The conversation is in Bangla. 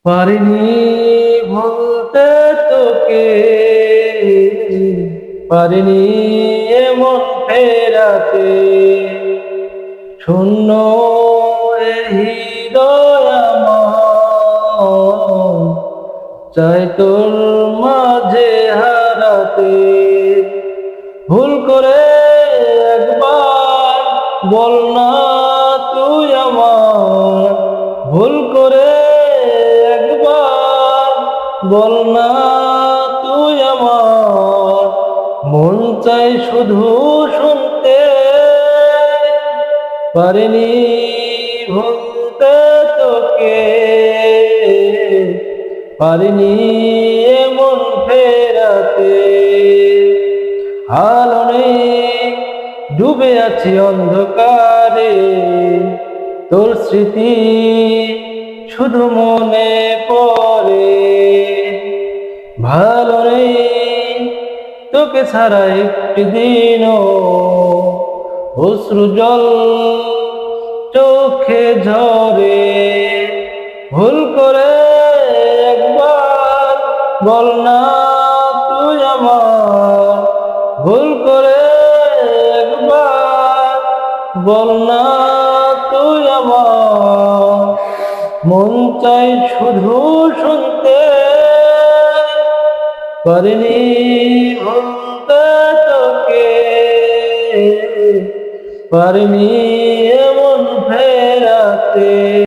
পারিনি ভুলতে তোকে, পারিনি এমন ফেরাতে, শূন্য এ হৃদয় আমার, চাই তোর মাঝে হারাতে। ভুল করে একবার বল না তুই আমার, ভুল করে একবার বল না তুই আমার, মন চাই শুধু শুনতে। পারিনি ভুলতে তোকে, পারিনি এমন ফেরাতে। আলো নেই, ডুবে আছি অন্ধকারে, তোর স্মৃতি শুধু মনে পড়ে। ভালো নেই তোকে ছাড়া একটি দিনও, অশ্রু জল চোখে ঝরে। ভুল করে একবার বল না তুই আমার, ভুল করে একবার বল না তুই আমার, মন চাই শুধু শুনতে। পারিনি ভুলতে তোকে, পারিনি এমন ফেরাতে।